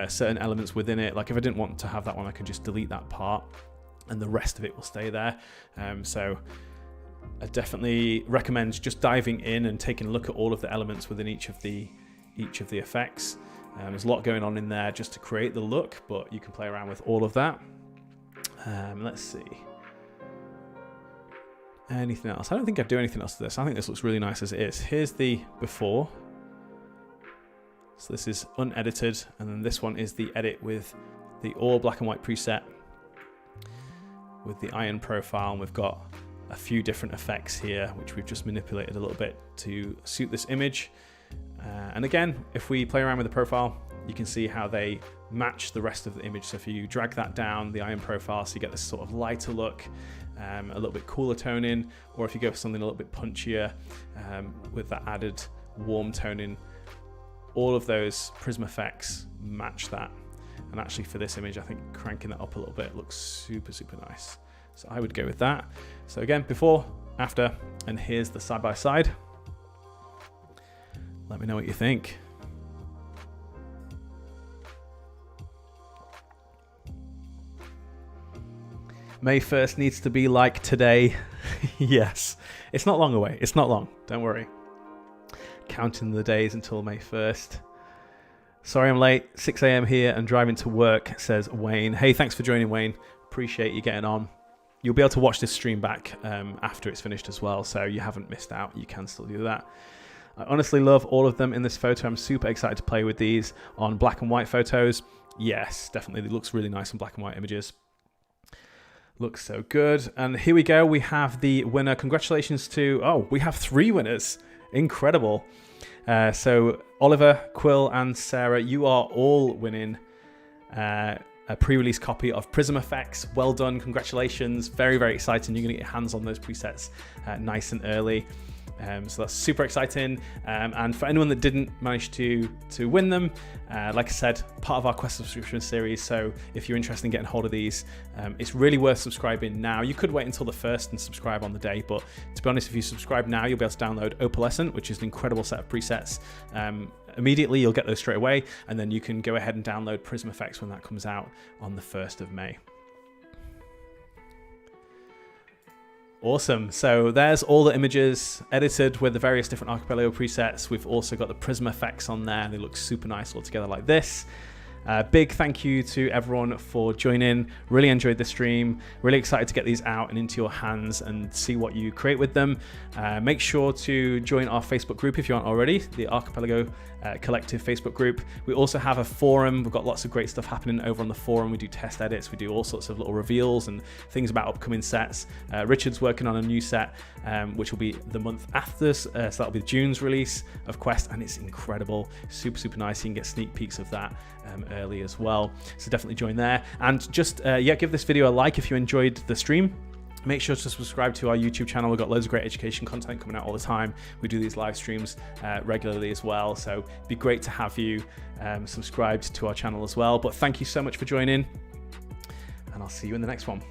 certain elements within it. Like if I didn't want to have that one, I could just delete that part and the rest of it will stay there. So I definitely recommend just diving in and taking a look at all of the elements within each of the effects. There's a lot going on in there just to create the look, but you can play around with all of that. Let's see. Anything else? I don't think I'd do anything else to this. I think this looks really nice as it is. Here's the before. So this is unedited, and then this one is the edit with the all black and white preset with the iron profile, and we've got a few different effects here which we've just manipulated a little bit to suit this image. And again, if we play around with the profile, you can see how they match the rest of the image. So if you drag that down, the iron profile, so you get this sort of lighter look, a little bit cooler toning, or if you go for something a little bit punchier with that added warm toning, all of those Prism Effects match that. And actually for this image, I think cranking that up a little bit looks super, super nice. So I would go with that. So again, before, after, and here's the side by side. Let me know what you think. May 1st needs to be like today. Yes, it's not long away. It's not long, don't worry. Counting the days until May 1st. Sorry I'm late, 6 a.m. here and driving to work, says Wayne. Hey, thanks for joining, Wayne. Appreciate you getting on. You'll be able to watch this stream back after it's finished as well, so you haven't missed out. You can still do that. I honestly love all of them in this photo. I'm super excited to play with these on black and white photos. Yes, definitely. It looks really nice on black and white images. Looks so good. And here we go. We have the winner. Congratulations to... Oh, we have 3 winners. Incredible. So Oliver, Quill, and Sarah, you are all winning a pre-release copy of Prism Effects. Well done, congratulations. Very, very exciting. You're going to get your hands on those presets nice and early. So that's super exciting. And for anyone that didn't manage to win them, like I said, part of our Quest subscription series. So if you're interested in getting hold of these, it's really worth subscribing now. You could wait until the 1st and subscribe on the day, but to be honest, if you subscribe now, you'll be able to download Opalescent, which is an incredible set of presets. Immediately, you'll get those straight away, and then you can go ahead and download Prism Effects when that comes out on the 1st of May. Awesome. So there's all the images edited with the various different Archipelago presets. We've also got the Prism Effects on there. They look super nice all together like this. Big thank you to everyone for joining. Really enjoyed the stream. Really excited to get these out and into your hands and see what you create with them. Make sure to join our Facebook group if you aren't already, the Archipelago Collective Facebook group. We also have a forum. We've got lots of great stuff happening over on the forum. We do test edits. We do all sorts of little reveals and things about upcoming sets. Richard's working on a new set, which will be the month after. So that'll be June's release of Quest, and it's incredible. Super, super nice. You can get sneak peeks of that early as well. So definitely join there. And just, give this video a like if you enjoyed the stream. Make sure to subscribe to our YouTube channel. We've got loads of great education content coming out all the time. We do these live streams regularly as well. So it'd be great to have you subscribed to our channel as well. But thank you so much for joining, and I'll see you in the next one.